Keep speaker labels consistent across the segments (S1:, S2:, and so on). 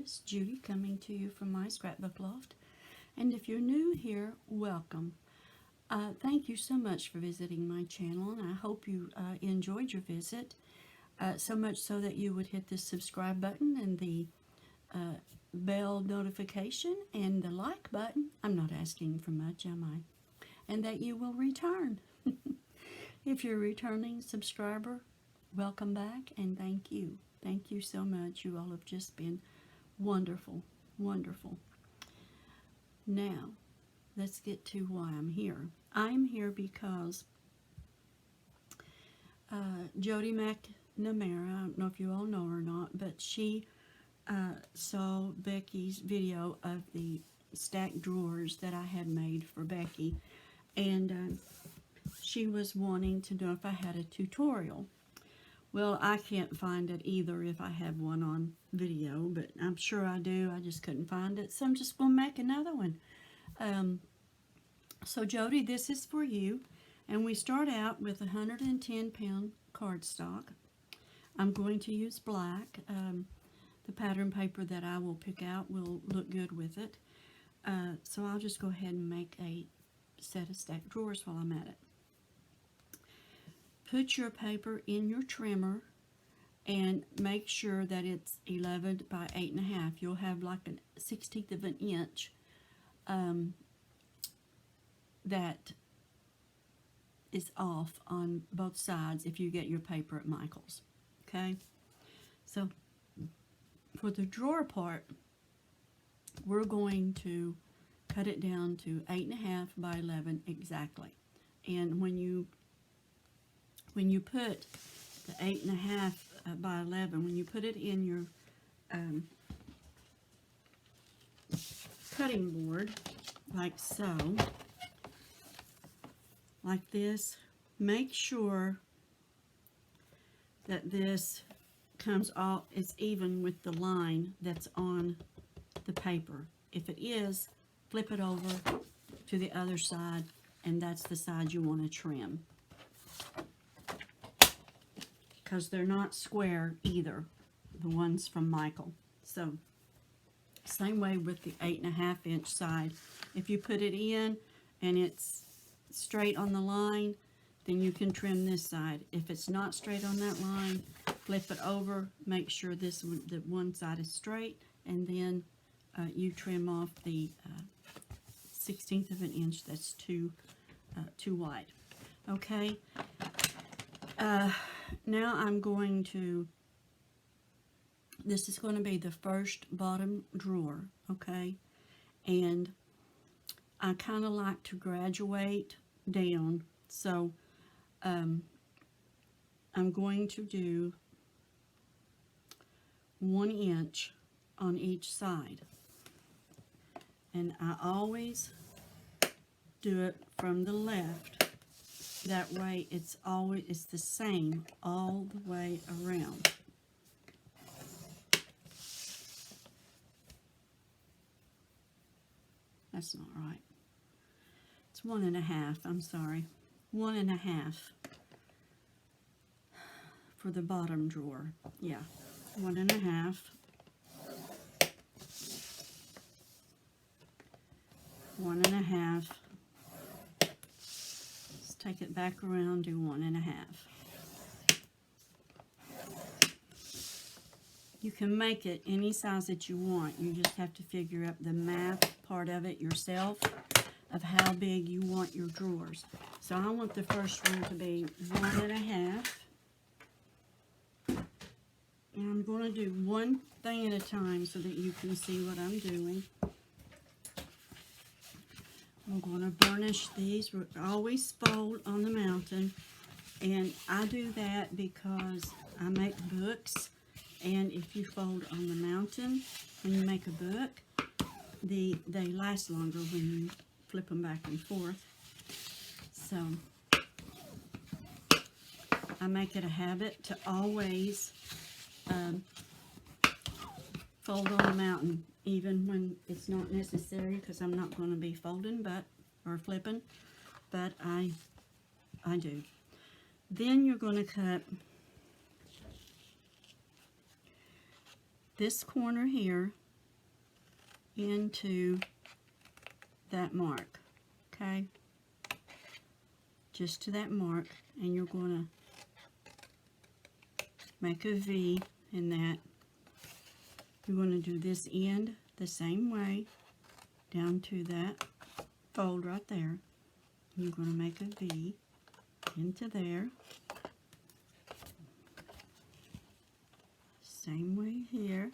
S1: artist, Judy, coming to you from my scrapbook loft. And if you're new here, welcome. Thank you so much for visiting my channel, and I hope you enjoyed your visit, so much so that you would hit the subscribe button and the bell notification and the like button. I'm not asking for much, am I? And that you will return. If you're a returning subscriber, welcome back and thank you. Thank you so much. You all have just been wonderful, wonderful. Now, let's get to why I'm here. I'm here because Jody McNamara, I don't know if you all know her or not, but she saw Becky's video of the stacked drawers that I had made for Becky, and she was wanting to know if I had a tutorial. Well, I can't find it either if I have one on video, but I'm sure I do. I just couldn't find it, so I'm just going to make another one. So Jody, this is for you, and we start out with 110-pound cardstock. I'm going to use black. The pattern paper that I will pick out will look good with it. So I'll just go ahead and make a set of stacked drawers while I'm at it. Put your paper in your trimmer and make sure that it's 11 by 8.5. You'll have like a 1/16 of an inch that is off on both sides if you get your paper at Michael's. Okay, so for the drawer part, we're going to cut it down to 8.5 by 11 exactly. And when you put the 8.5 by 11, when you put it in your cutting board, like so, like this, make sure that this comes all, it's even with the line that's on the paper. If it is, flip it over to the other side, and that's the side you want to trim, because they're not square either, the ones from Michael. So same way with the 8.5-inch side. If you put it in and it's straight on the line, then you can trim this side. If it's not straight on that line, flip it over, make sure this the one side is straight, and then you trim off the 1/16 of an inch that's too wide. Okay. Now I'm going to, this is going to be the first bottom drawer, okay? And I kind of like to graduate down, so I'm going to do 1 inch on each side. And I always do it from the left. That way it's the same all the way around. That's not right. It's 1.5, I'm sorry. 1.5 for the bottom drawer. Yeah, 1.5. 1.5. Let's take it back around, do 1.5. You can make it any size that you want. You just have to figure out the math part of it yourself, of how big you want your drawers. So I want the first one to be 1.5. And I'm going to do one thing at a time so that you can see what I'm doing. I'm going to burnish these. Always fold on the mountain, and I do that because I make books, and if you fold on the mountain when you make a book, they last longer when you flip them back and forth. So I make it a habit to always fold on the mountain, even when it's not necessary, because I'm not going to be folding or flipping, but I do. Then you're going to cut this corner here into that mark, okay? Just to that mark, and you're going to make a V in that. You're going to do this end the same way down to that fold right there. You're going to make a V into there. Same way here,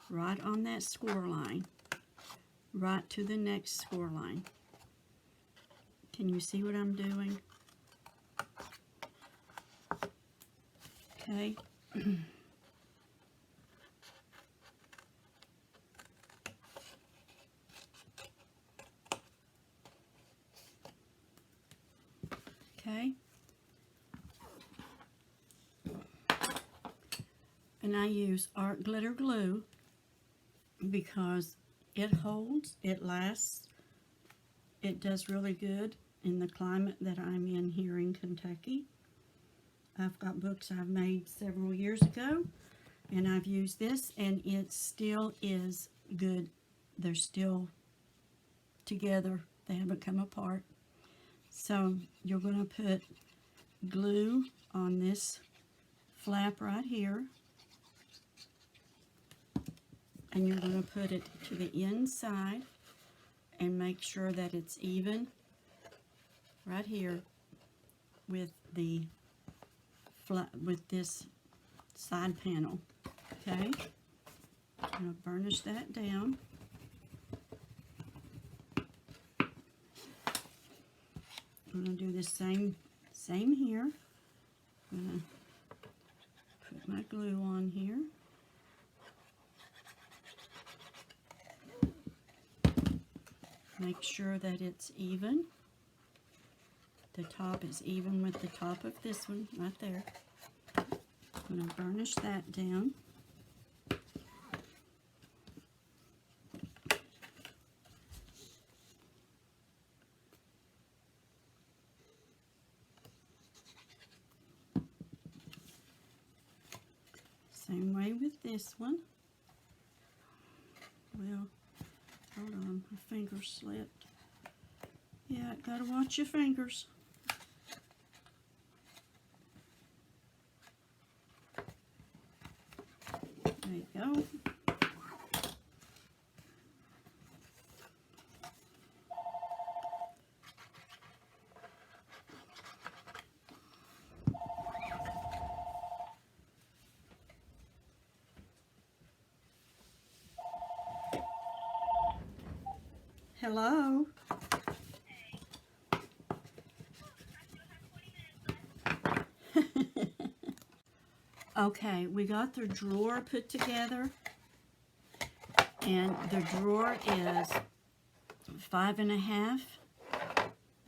S1: right on that score line, right to the next score line. Can you see what I'm doing? Okay. Okay. And I use art glitter glue because it holds, it lasts, it does really good in the climate that I'm in here in Kentucky. I've got books I've made several years ago, and I've used this, and it still is good. They're still together. They haven't come apart. So you're going to put glue on this flap right here, and you're going to put it to the inside and make sure that it's even right here with the with this side panel. Okay, I'm going to burnish that down. I'm going to do the same here. I'm going to put my glue on here. Make sure that it's even. The top is even with the top of this one right there. I'm going to burnish that down. Same way with this one. Well, hold on, my finger slipped. Yeah, gotta watch your fingers. There you go. Hello. Okay, we got the drawer put together, and the drawer is 5.5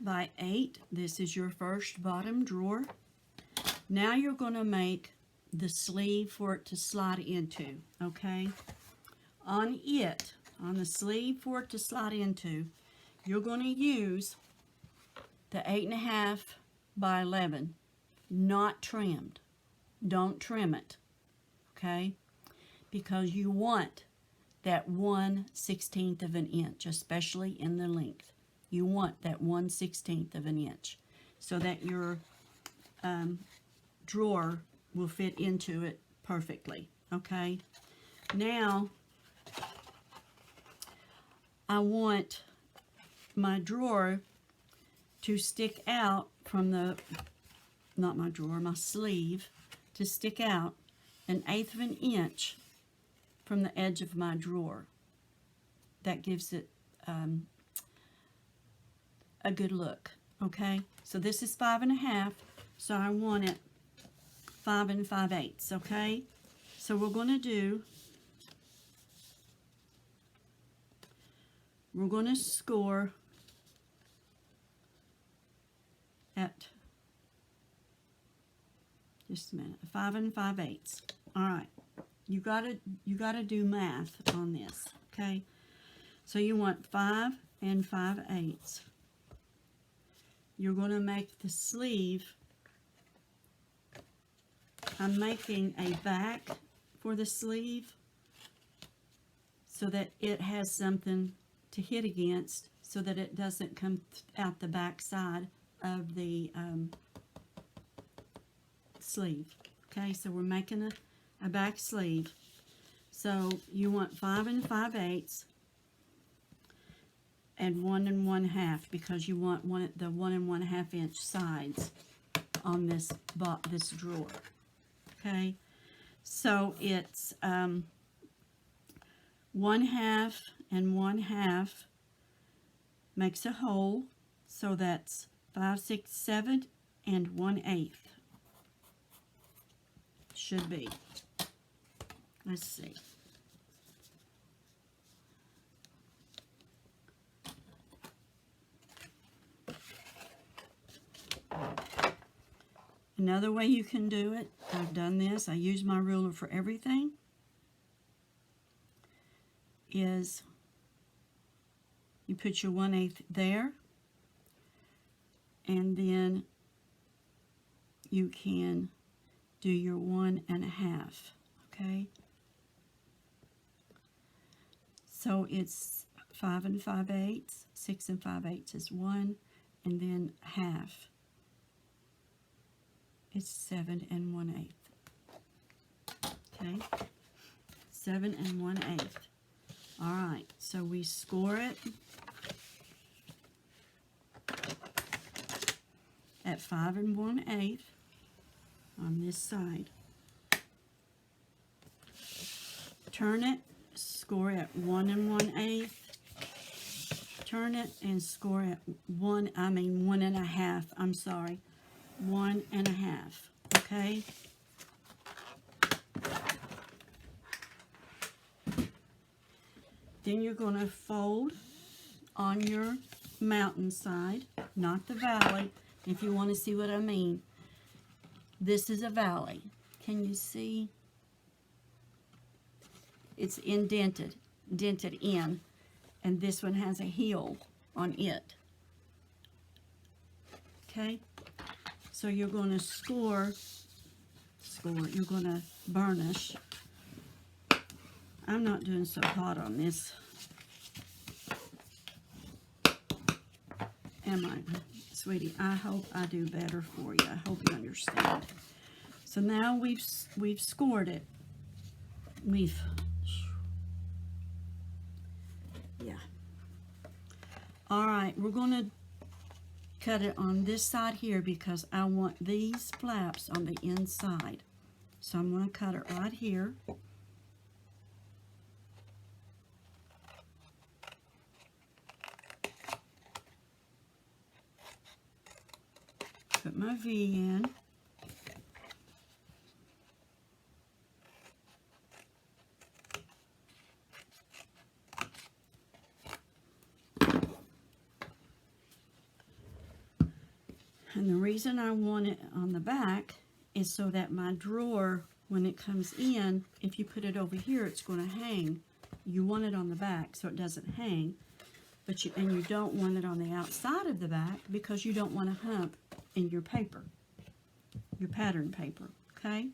S1: by 8. This is your first bottom drawer. Now you're going to make the sleeve for it to slide into, okay? On the sleeve for it to slide into, you're going to use the 8.5 by 11, not trimmed. Don't trim it, okay? Because you want that 1/16 of an inch, especially in the length. You want that 1/16 of an inch so that your drawer will fit into it perfectly, okay? Now, I want my drawer to stick out from the, not my drawer, my sleeve, to stick out 1/8 of an inch from the edge of my drawer. That gives it a good look, okay? So this is 5.5, so I want it 5 5/8, okay? So we're going to score at, just a minute, 5 5/8. All right, you gotta do math on this, okay? So you want 5 5/8. You're going to make the sleeve. I'm making a back for the sleeve, so that it has something to hit against so that it doesn't come out the back side of the sleeve. Okay, so we're making a back sleeve. So you want 5 5/8 and 1 1/2 because you want the 1 1/2 inch sides on this drawer. Okay, so it's 1/2 and 1/2 makes a whole, so that's 5 6 7 and 1/8 should be. Let's see. Another way you can do it, I've done this, I use my ruler for everything, is you put your 1/8 there, and then you can do your 1 1/2, okay? So it's 5 5/8, 6 5/8 is 1, and then half. It's 7 1/8. Okay, 7 1/8. All right, so we score it at 5 1/8 on this side. Turn it, score at 1 1/8. Turn it and score at 1 1/2. I'm sorry, 1 1/2. Okay. Then you're going to fold on your mountain side, not the valley. If you want to see what I mean, this is a valley. Can you see? It's dented in, and this one has a heel on it. Okay, so you're going to score, you're going to burnish. I'm not doing so hot on this, am I, sweetie? I hope I do better for you. I hope you understand. So now we've scored it. Yeah. All right, we're going to cut it on this side here because I want these flaps on the inside. So I'm going to cut it right here. Put my V in. And the reason I want it on the back is so that my drawer, when it comes in, if you put it over here, it's going to hang. You want it on the back so it doesn't hang, but you don't want it on the outside of the back because you don't want a hump in your paper, your pattern paper, okay?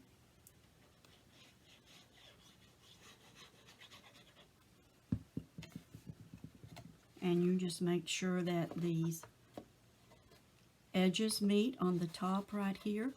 S1: And you just make sure that these edges meet on the top right here.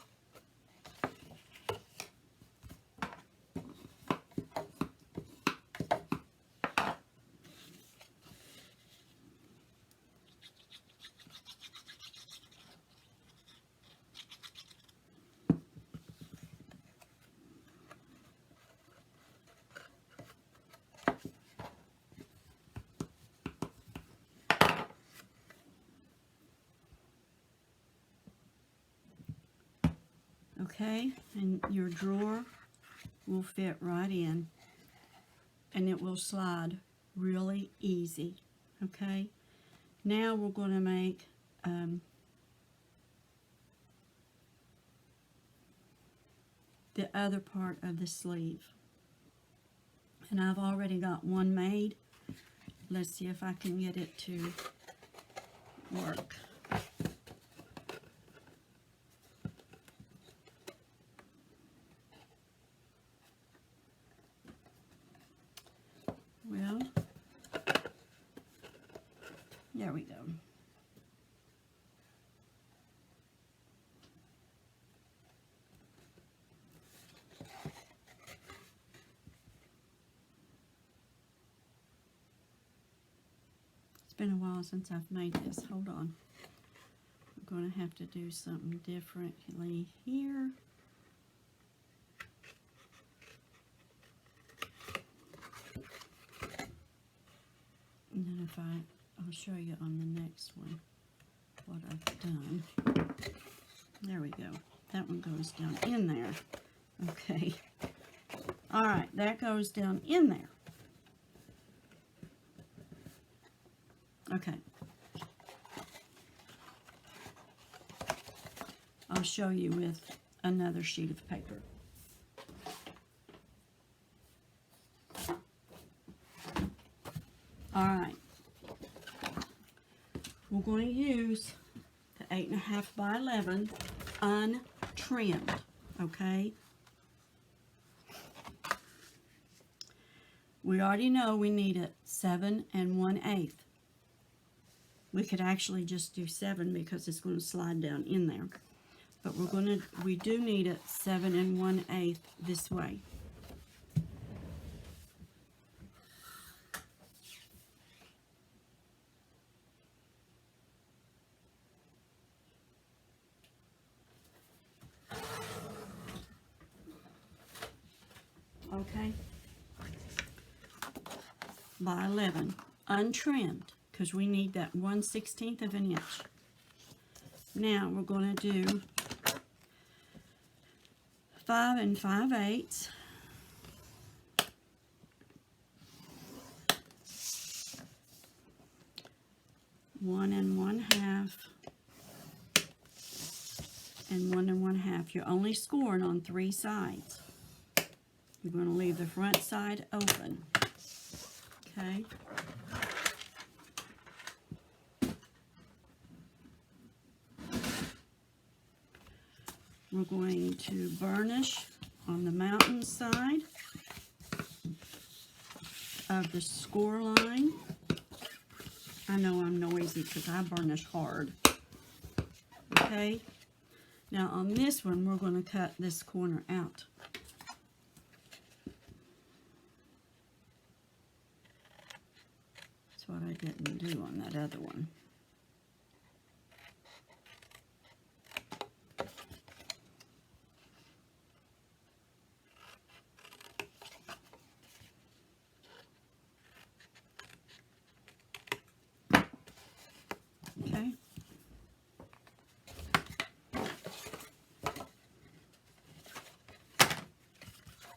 S1: Okay, and your drawer will fit right in, and it will slide really easy. Okay, now we're going to make the other part of the sleeve, and I've already got one made. Let's see if I can get it to work. Well, There we go. It's been a while since I've made this. Hold on. I'm going to have to do something differently here. And then I'll show you on the next one what I've done. There we go. That one goes down in there. Okay. All right, that goes down in there. Okay. I'll show you with another sheet of paper. All right. We're going to use the 8.5 by 11 untrimmed, okay? We already know we need it 7 1/8. We could actually just do 7 because it's going to slide down in there. But we do need it 7 1/8 this way. Okay, by 11, untrimmed, because we need that 1/16 of an inch. Now we're going to do 5 5/8. One and 1/2, and 1 1/2. You're only scoring on 3 sides. You're going to leave the front side open. Okay. We're going to burnish on the mountain side of the score line. I know I'm noisy because I burnish hard. Okay. Now on this one, we're going to cut this corner out. That's what I didn't do on that other one. Okay.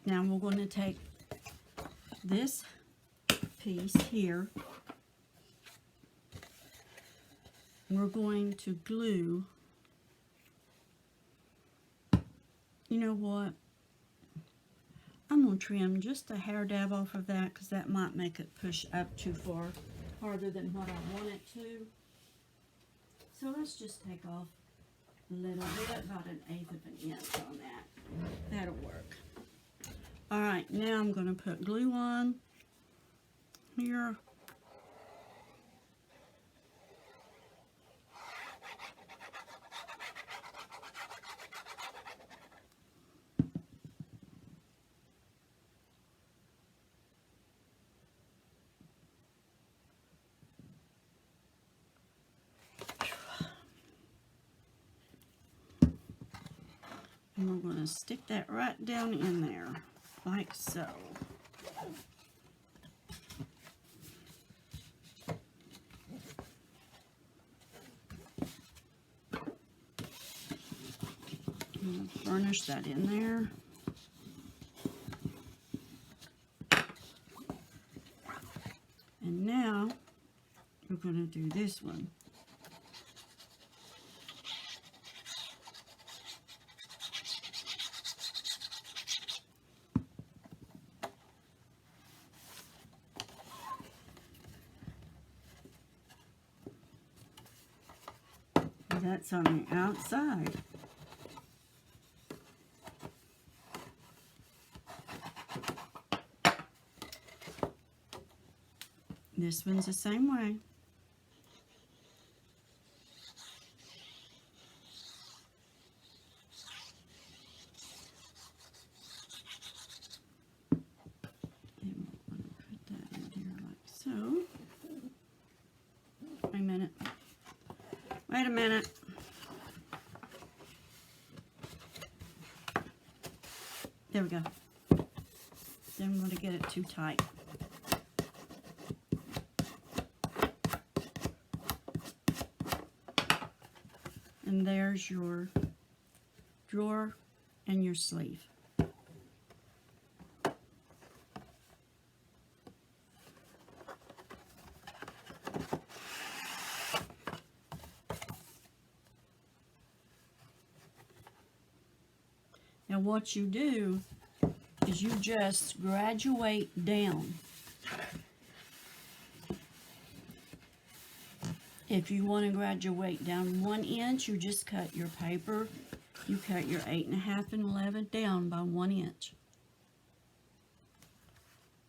S1: Now we're going to take this piece here. We're going to glue. You know what? I'm going to trim just a hair dab off of that because that might make it push up too far, farther than what I want it to. So let's just take off a little bit, about 1/8 of an inch on that. That'll work. All right, now I'm going to put glue on here. And we're going to stick that right down in there, like so. I'm going to burnish that in there. And now we're going to do this one. That's on the outside. This one's the same way. So, wait a minute. Wait a minute. There we go. Didn't want to get it too tight. And there's your drawer and your sleeve. Now what you do is you just graduate down. If you want to graduate down 1 inch, you just cut your paper. You cut your 8.5 and 11 down by 1 inch.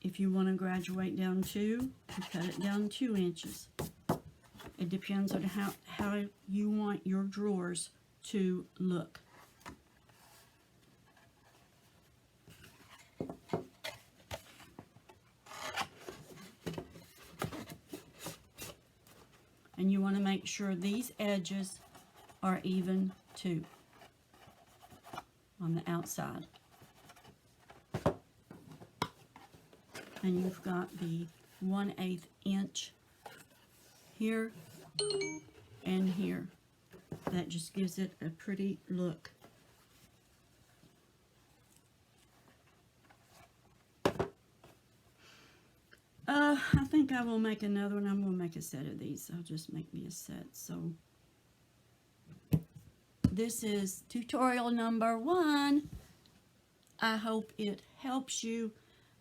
S1: If you want to graduate down 2, you cut it down 2 inches. It depends on how you want your drawers to look. And you want to make sure these edges are even too on the outside. And you've got the 1/8 inch here and here. That just gives it a pretty look. I think I will make another one. I'm going to make a set of these. I'll just make me a set. So this is tutorial number 1. I hope it helps you,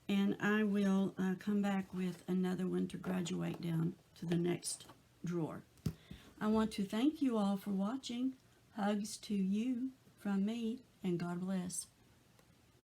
S1: and I will come back with another one to graduate down to the next drawer. I want to thank you all for watching. Hugs to you from me, and God bless.